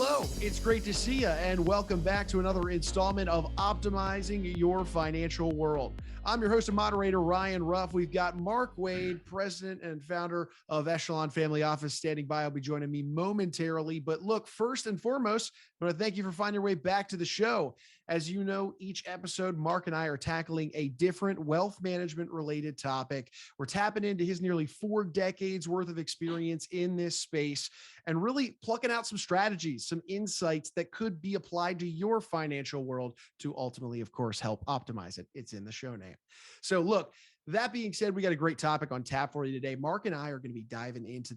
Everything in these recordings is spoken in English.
Hello, it's great to see you, and welcome back to another installment of Optimizing Your Financial World. I'm your host and moderator, Ryan Ruff. We've got Mark Wade, president and founder of Echelon Family Office, standing by. He'll be joining me momentarily. But look, first and foremost, I want to thank you for finding your way back to the show. As you know, each episode, Mark and I are tackling a different wealth management related topic. We're tapping into his nearly 4 decades worth of experience in this space and really plucking out some strategies, some insights that could be applied to your financial world to ultimately, of course, help optimize it. It's in the show name. So look, that being said, we got a great topic on tap for you today. Mark and I are going to be diving into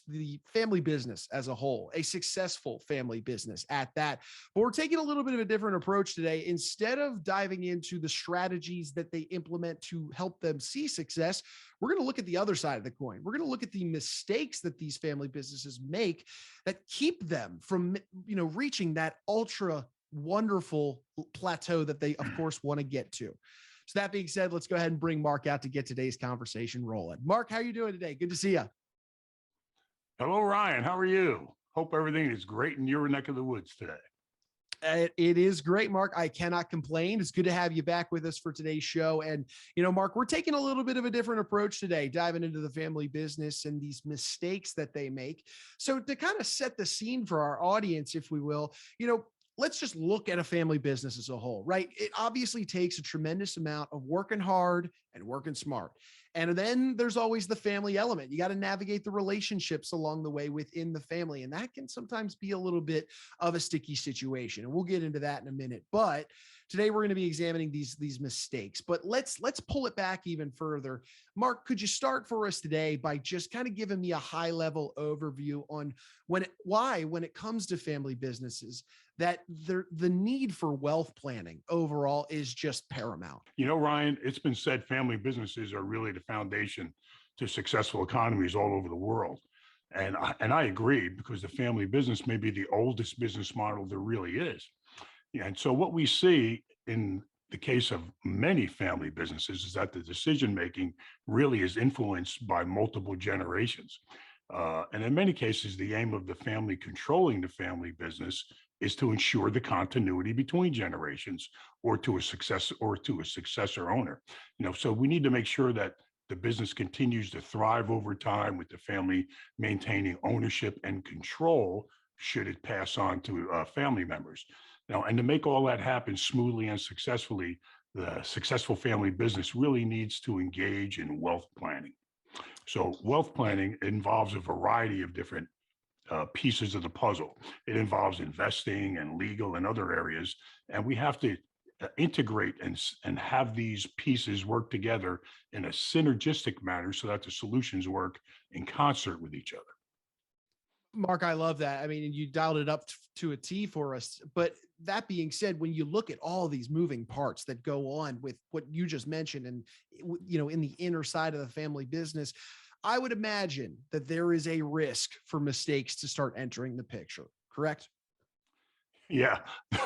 the family business as a whole, a successful family business at that. But we're taking a little bit of a different approach today. Instead of diving into the strategies that they implement to help them see success, we're going to look at the other side of the coin. We're going to look at the mistakes that these family businesses make that keep them from, reaching that ultra wonderful plateau that they, of course, want to get to. So that being said, let's go ahead and bring Mark out to get today's conversation rolling. Mark, how are you doing today? Good to see you. Hello, Ryan. How are you? Hope everything is great in your neck of the woods today. It is great, Mark. I cannot complain. It's good to have you back with us for today's show. And, Mark, we're taking a little bit of a different approach today, diving into the family business and these mistakes that they make. So to kind of set the scene for our audience, if we will, let's just look at a family business as a whole, right? It obviously takes a tremendous amount of working hard and working smart. And then there's always the family element. You got to navigate the relationships along the way within the family. And that can sometimes be a little bit of a sticky situation. And we'll get into that in a minute. But today we're going to be examining these mistakes. But let's pull it back even further. Mark, could you start for us today by just kind of giving me a high level overview on when it comes to family businesses, that the need for wealth planning overall is just paramount? Ryan, it's been said family businesses are really the foundation to successful economies all over the world. And I agree, because the family business may be the oldest business model there really is. And so what we see in the case of many family businesses is that the decision-making really is influenced by multiple generations. And in many cases, the aim of the family controlling the family business is to ensure the continuity between generations or to a successor owner. So we need to make sure that the business continues to thrive over time, with the family maintaining ownership and control should it pass on to family members. And to make all that happen smoothly and successfully, the successful family business really needs to engage in wealth planning. So wealth planning involves a variety of different pieces of the puzzle. It involves investing and legal and other areas. And we have to integrate and have these pieces work together in a synergistic manner so that the solutions work in concert with each other. Mark, I love that. I mean, you dialed it up to a T for us. But that being said, when you look at all these moving parts that go on with what you just mentioned and, in the inner side of the family business, I would imagine that there is a risk for mistakes to start entering the picture, correct? Yeah,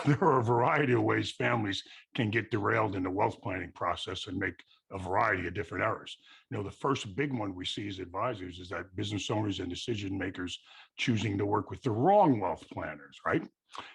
there are a variety of ways families can get derailed in the wealth planning process and make a variety of different errors. The first big one we see as advisors is that business owners and decision makers choosing to work with the wrong wealth planners, right?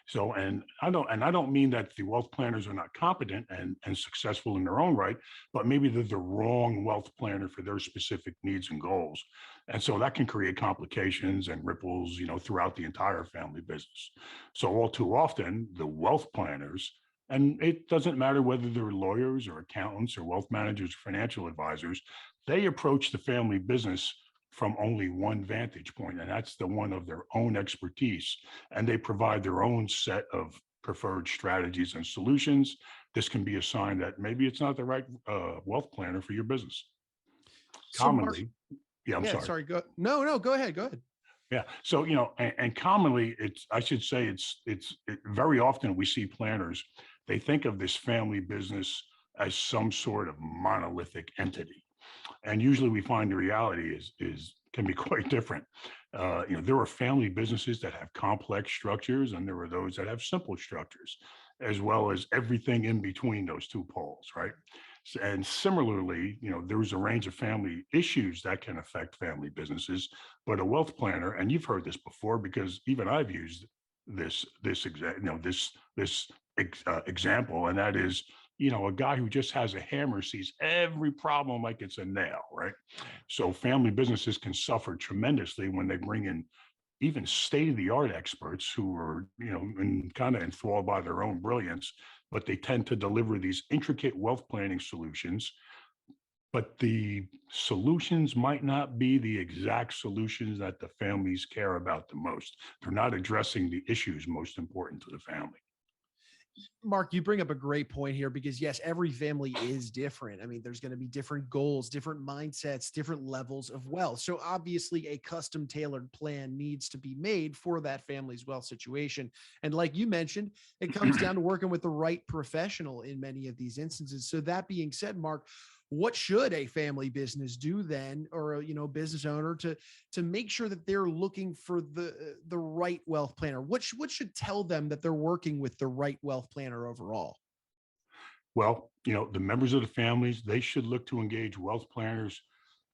So, and I don't mean that the wealth planners are not competent and successful in their own right, but maybe they're the wrong wealth planner for their specific needs and goals. And so that can create complications and ripples, throughout the entire family business. So all too often, the wealth planners, and it doesn't matter whether they're lawyers or accountants or wealth managers or financial advisors, they approach the family business from only one vantage point, and that's the one of their own expertise. And they provide their own set of preferred strategies and solutions. This can be a sign that maybe it's not the right wealth planner for your business. Commonly, Sorry. Go ahead. Yeah. So, and commonly very often we see planners, they think of this family business as some sort of monolithic entity. And usually we find the reality can be quite different. There are family businesses that have complex structures, and there are those that have simple structures, as well as everything in between those two poles, right? And similarly, there's a range of family issues that can affect family businesses, but a wealth planner, and you've heard this before because even I've used this example, and that is, a guy who just has a hammer sees every problem like it's a nail, right? So family businesses can suffer tremendously when they bring in even state-of-the-art experts who are, kind of enthralled by their own brilliance, but they tend to deliver these intricate wealth planning solutions. But the solutions might not be the exact solutions that the families care about the most. They're not addressing the issues most important to the family. Mark, you bring up a great point here because yes, every family is different. I mean, there's going to be different goals, different mindsets, different levels of wealth. So obviously a custom tailored plan needs to be made for that family's wealth situation. And like you mentioned, it comes down to working with the right professional in many of these instances. So that being said, Mark, what should a family business do then, or a business owner, to make sure that they're looking for the right wealth planner? What should tell them that they're working with the right wealth planner overall? Well, the members of the families, they should look to engage wealth planners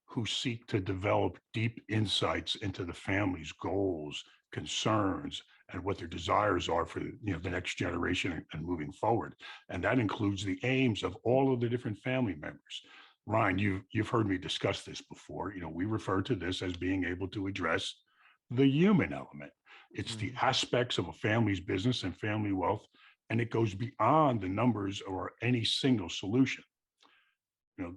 who seek to develop deep insights into the family's goals, concerns, and what their desires are for the next generation and moving forward. And that includes the aims of all of the different family members. Ryan, you've heard me discuss this before. We refer to this as being able to address the human element. It's the Mhm. aspects of a family's business and family wealth, and it goes beyond the numbers or any single solution. you know,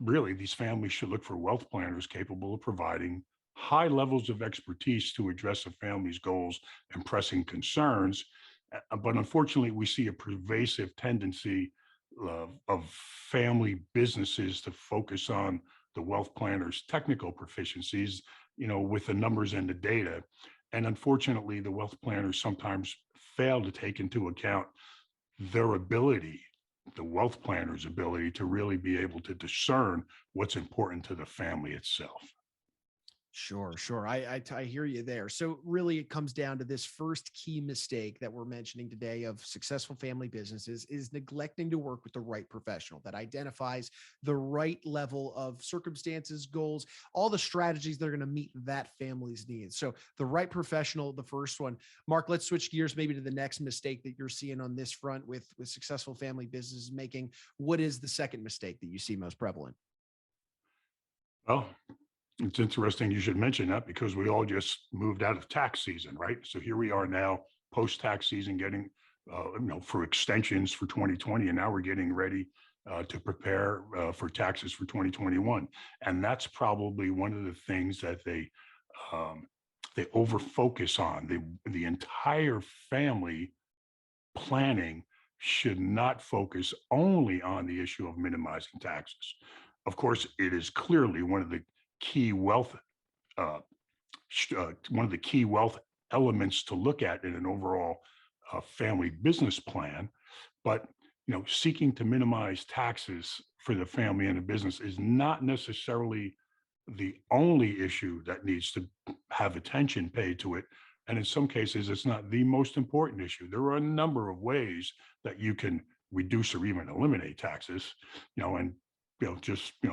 Really, these families should look for wealth planners capable of providing high levels of expertise to address a family's goals and pressing concerns. But unfortunately, we see a pervasive tendency of family businesses to focus on the wealth planner's technical proficiencies, with the numbers and the data. And unfortunately, the wealth planners sometimes fail to take into account their ability, the wealth planner's ability to really be able to discern what's important to the family itself. Sure, sure. I hear you there. So really it comes down to this first key mistake that we're mentioning today of successful family businesses is neglecting to work with the right professional that identifies the right level of circumstances, goals, all the strategies that are going to meet that family's needs. So the right professional, the first one. Mark, let's switch gears maybe to the next mistake that you're seeing on this front with successful family businesses making. What is the second mistake that you see most prevalent? Well, it's interesting you should mention that because we all just moved out of tax season, right? So here we are now, post tax season, getting for extensions for 2020, and now we're getting ready to prepare for taxes for 2021, and that's probably one of the things that um, they over focus on. The entire family planning should not focus only on the issue of minimizing taxes. Of course, it is clearly key wealth uh, one of the key wealth elements to look at in an overall family business plan. But seeking to minimize taxes for the family and the business is not necessarily the only issue that needs to have attention paid to it. And in some cases, it's not the most important issue. There are a number of ways that you can reduce or even eliminate taxes, and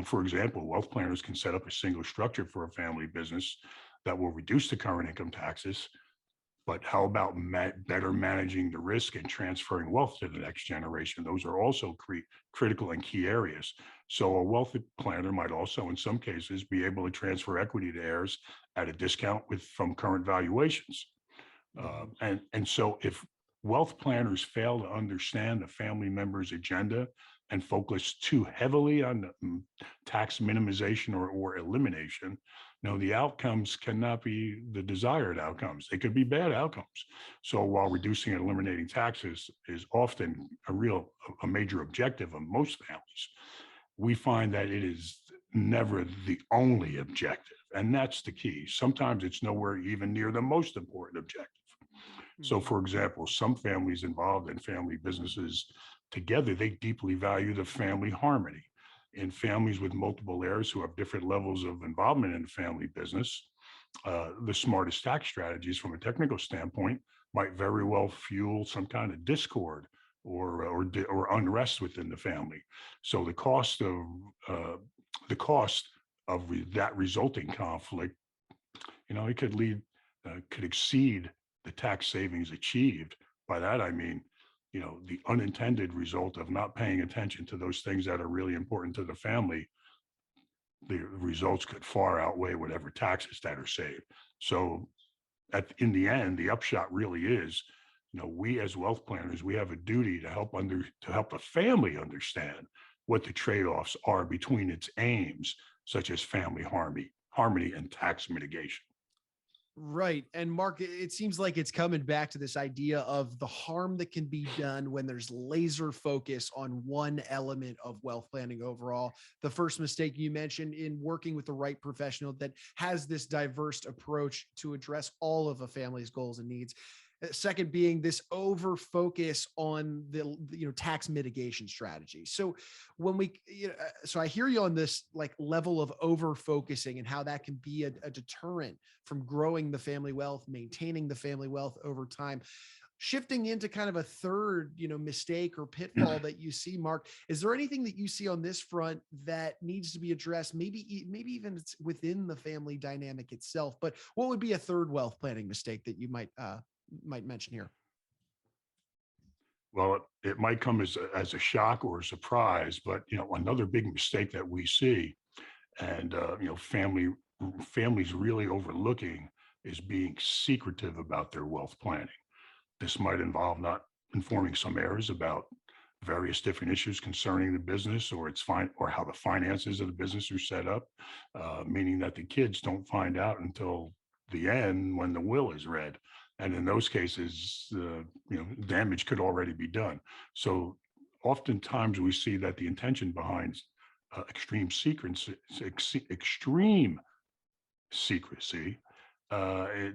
for example, wealth planners can set up a single structure for a family business that will reduce the current income taxes. But how about better managing the risk and transferring wealth to the next generation? Those are also critical and key areas. So a wealth planner might also, in some cases, be able to transfer equity to heirs at a discount from current valuations. Mhm. And so if wealth planners fail to understand the family member's agenda and focus too heavily on tax minimization or elimination, the outcomes cannot be the desired outcomes. They could be bad outcomes. So while reducing and eliminating taxes is often a major objective of most families, we find that it is never the only objective. And that's the key. Sometimes it's nowhere even near the most important objective. So, Mhm. for example, some families involved in family businesses together, they deeply value the family harmony. In families with multiple heirs who have different levels of involvement in the family business, the smartest tax strategies from a technical standpoint might very well fuel some kind of discord or unrest within the family. So uh, the cost of that resulting conflict, it could exceed the tax savings achieved. By that, I mean, the unintended result of not paying attention to those things that are really important to the family, the results could far outweigh whatever taxes that are saved. So in the end, the upshot really is, we as wealth planners, we have a duty to help the family understand what the trade-offs are between its aims, such as family harmony and tax mitigation. Right. And Mark, it seems like it's coming back to this idea of the harm that can be done when there's laser focus on one element of wealth planning overall. The first mistake you mentioned in working with the right professional that has this diverse approach to address all of a family's goals and needs. Second being this over focus on the tax mitigation strategy. So when so I hear you on this like level of over focusing and how that can be a deterrent from growing the family wealth, maintaining the family wealth over time. Shifting into kind of a third, mistake or pitfall that you see, Mark, is there anything that you see on this front that needs to be addressed? Maybe even it's within the family dynamic itself, but what would be a third wealth planning mistake that you might mention here? Well, it might come as a shock or a surprise, but another big mistake that we see, and families really overlooking, is being secretive about their wealth planning. This might involve not informing some heirs about various different issues concerning the business or or how the finances of the business are set up, meaning that the kids don't find out until the end when the will is read. And in those cases, damage could already be done. So oftentimes we see that the intention behind extreme secrecy, extreme secrecy, it,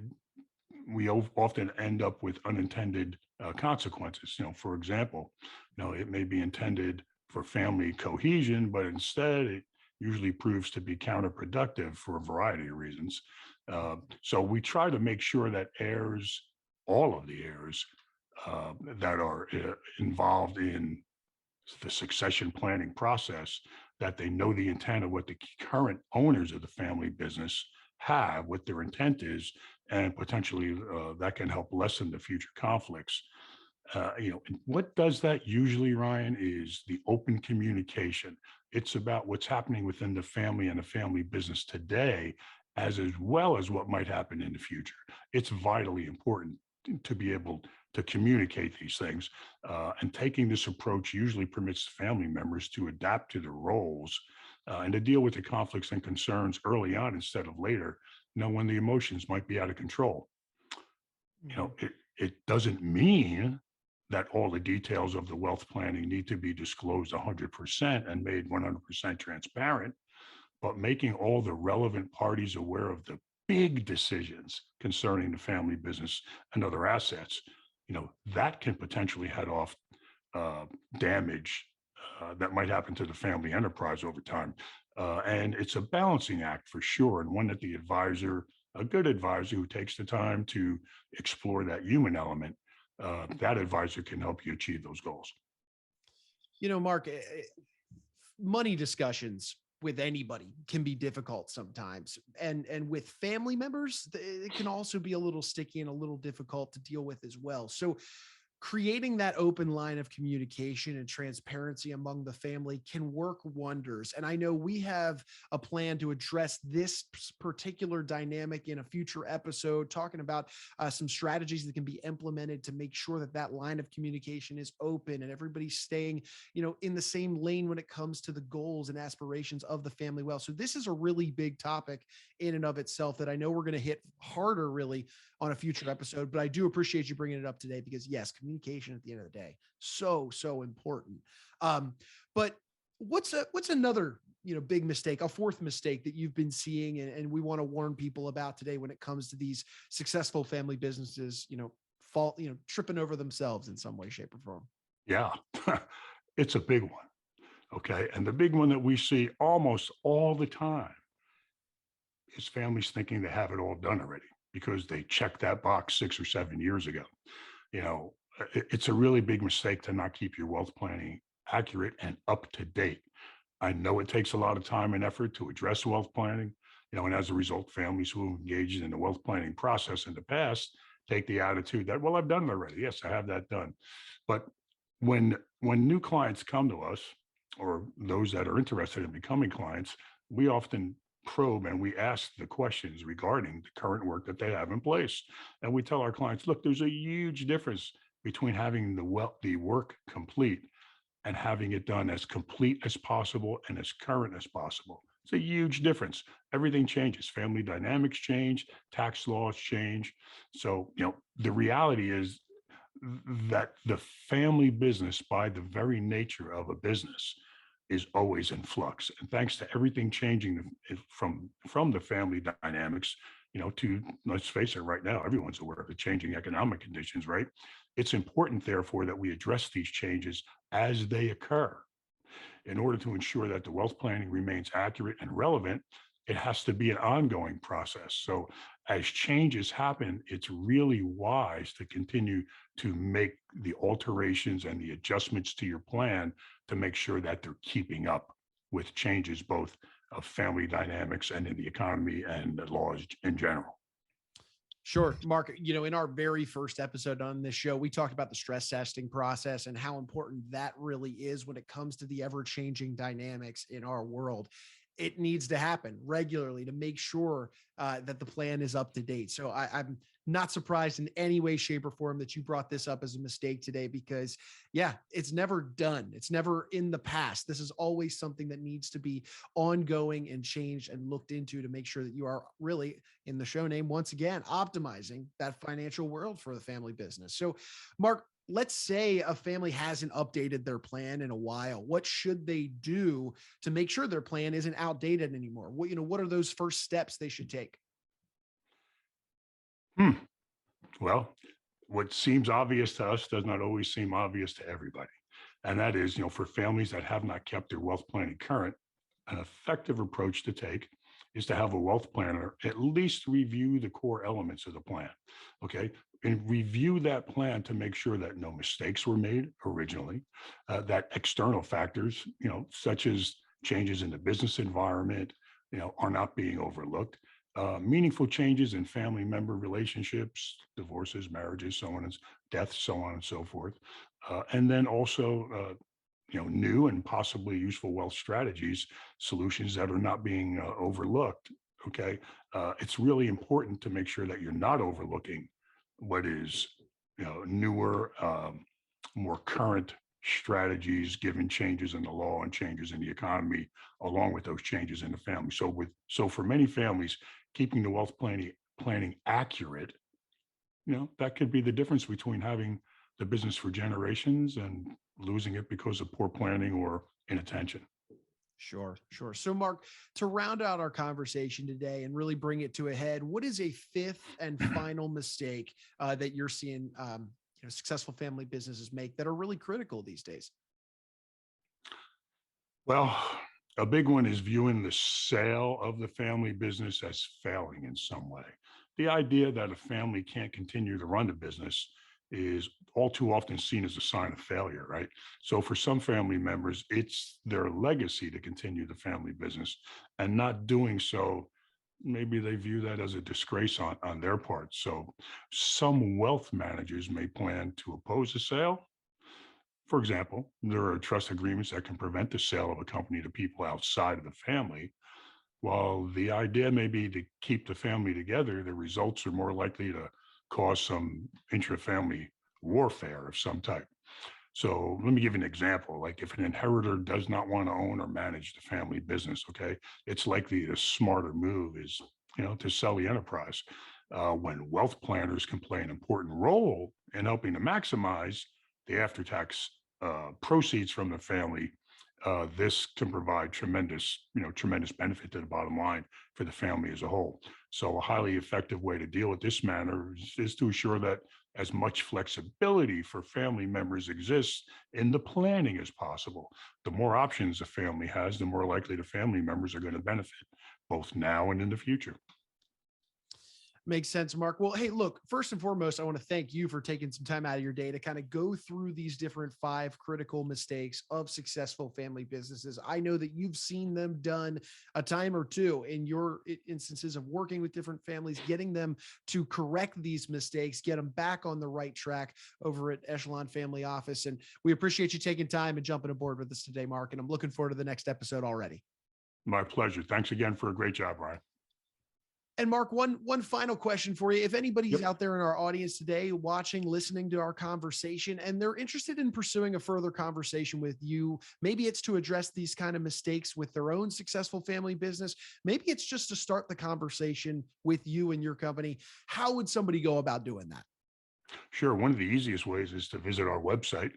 we often end up with unintended consequences. For example, it may be intended for family cohesion, but instead it usually proves to be counterproductive for a variety of reasons. So we try to make sure that all of the heirs that are involved in the succession planning process, that they know the intent of what the current owners of the family business have, what their intent is, and potentially that can help lessen the future conflicts. And what does that usually, Ryan, is the open communication. It's about what's happening within the family and the family business today, as well as what might happen in the future. It's vitally important to be able to communicate these things. And taking this approach usually permits family members to adapt to their roles and to deal with the conflicts and concerns early on instead of later, when the emotions might be out of control. It doesn't mean that all the details of the wealth planning need to be disclosed 100% and made 100% transparent, but making all the relevant parties aware of the big decisions concerning the family business and other assets, that can potentially head off damage that might happen to the family enterprise over time. And it's a balancing act for sure, and one that a good advisor who takes the time to explore that human element, that advisor can help you achieve those goals. Mark, money discussions with anybody can be difficult sometimes. And with family members, it can also be a little sticky and a little difficult to deal with as well. So creating that open line of communication and transparency among the family can work wonders. And I know we have a plan to address this particular dynamic in a future episode, talking about some strategies that can be implemented to make sure that that line of communication is open and everybody's staying, in the same lane when it comes to the goals and aspirations of the family wealth. So this is a really big topic in and of itself that I know we're going to hit harder really on a future episode, but I do appreciate you bringing it up today because yes, communication at the end of the day, so important. But what's another big mistake, a fourth mistake that you've been seeing and we want to warn people about today when it comes to these successful family businesses, tripping over themselves in some way, shape, or form? Yeah, it's a big one. Okay, and the big one that we see almost all the time is families thinking they have it all done already because they checked that box 6 or 7 years ago. It's a really big mistake to not keep your wealth planning accurate and up to date. I know it takes a lot of time and effort to address wealth planning, and as a result, families who engaged in the wealth planning process in the past take the attitude that, well, I've done it already. Yes, I have that done. But when new clients come to us, or those that are interested in becoming clients, we often probe and we ask the questions regarding the current work that they have in place. And we tell our clients, look, there's a huge difference between having the work complete and having it done as complete as possible and as current as possible. It's a huge difference. Everything changes. Family dynamics change, tax laws change. So, the reality is that the family business, by the very nature of a business, is always in flux. And thanks to everything changing from the family dynamics, to, let's face it, right now, everyone's aware of the changing economic conditions, right? It's important, therefore, that we address these changes as they occur. In order to ensure that the wealth planning remains accurate and relevant, it has to be an ongoing process. So as changes happen, it's really wise to continue to make the alterations and the adjustments to your plan to make sure that they're keeping up with changes both of family dynamics and in the economy and the laws in general. Sure. Mark, in our very first episode on this show, we talked about the stress testing process and how important that really is when it comes to the ever changing dynamics in our world. It needs to happen regularly to make sure that the plan is up to date. So I'm not surprised in any way, shape, or form that you brought this up as a mistake today, because yeah, it's never done. It's never in the past. This is always something that needs to be ongoing and changed and looked into to make sure that you are really, in the show name, once again, optimizing that financial world for the family business. So Mark, let's say a family hasn't updated their plan in a while. What should they do to make sure their plan isn't outdated anymore? What are those first steps they should take? Hmm. Well, what seems obvious to us does not always seem obvious to everybody. And that is, for families that have not kept their wealth planning current, an effective approach to take is to have a wealth planner at least review the core elements of the plan. Okay. And review that plan to make sure that no mistakes were made originally, that external factors, such as changes in the business environment, are not being overlooked. Meaningful changes in family member relationships, divorces, marriages, so on and deaths, so on and so forth. And then also, new and possibly useful wealth strategies, solutions that are not being overlooked. Okay. It's really important to make sure that you're not overlooking what is, newer, more current strategies given changes in the law and changes in the economy, along with those changes in the family. So for many families, keeping the wealth planning accurate, that could be the difference between having the business for generations and losing it because of poor planning or inattention. Sure, sure. So, Mark, to round out our conversation today and really bring it to a head, what is a fifth and final mistake that you're seeing, successful family businesses make that are really critical these days? Well, a big one is viewing the sale of the family business as failing in some way. The idea that a family can't continue to run the business is all too often seen as a sign of failure, right? So for some family members, it's their legacy to continue the family business, and not doing so, maybe they view that as a disgrace on their part. So some wealth managers may plan to oppose the sale. For example, there are trust agreements that can prevent the sale of a company to people outside of the family. While the idea may be to keep the family together, the results are more likely to cause some intra-family warfare of some type. So let me give you an example. Like if an inheritor does not want to own or manage the family business, okay, it's likely the smarter move is, to sell the enterprise. When wealth planners can play an important role in helping to maximize the after-tax proceeds from the family, this can provide tremendous benefit to the bottom line for the family as a whole. So a highly effective way to deal with this matter is to ensure that as much flexibility for family members exists in the planning as possible. The more options a family has, the more likely the family members are going to benefit, both now and in the future. Makes sense, Mark. Well, hey, look, first and foremost, I want to thank you for taking some time out of your day to kind of go through these different 5 critical mistakes of successful family businesses. I know that you've seen them done a time or two in your instances of working with different families, getting them to correct these mistakes, get them back on the right track over at Echelon Family Office. And we appreciate you taking time and jumping aboard with us today, Mark. And I'm looking forward to the next episode already. My pleasure. Thanks again for a great job, Ryan. And Mark, one final question for you. If anybody's Yep. out there in our audience today watching, listening to our conversation, and they're interested in pursuing a further conversation with you, maybe it's to address these kind of mistakes with their own successful family business. Maybe it's just to start the conversation with you and your company. How would somebody go about doing that? Sure. One of the easiest ways is to visit our website,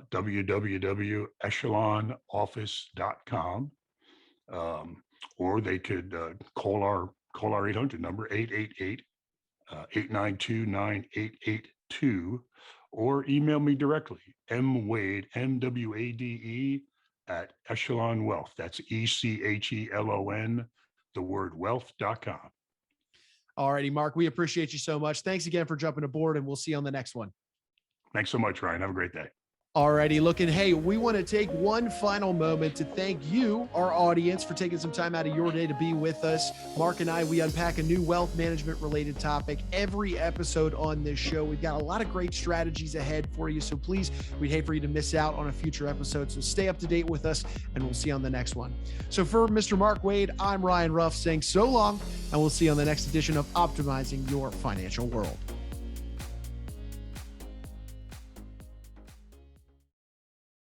www.echelonoffice.com, or they could call our 800 number, 888-892-9882, or email me directly, mwade, MWADE, at Echelon Wealth. That's ECHELON, the word wealth.com. All righty, Mark, we appreciate you so much. Thanks again for jumping aboard, and we'll see you on the next one. Thanks so much, Ryan. Have a great day. Alrighty, looking, hey, we want to take one final moment to thank you, our audience, for taking some time out of your day to be with us. Mark and I, we unpack a new wealth management related topic every episode on this show. We've got a lot of great strategies ahead for you. So please, we'd hate for you to miss out on a future episode. So stay up to date with us, and we'll see you on the next one. So for Mr. Mark Wade, I'm Ryan Ruff saying so long, and we'll see you on the next edition of Optimizing Your Financial World.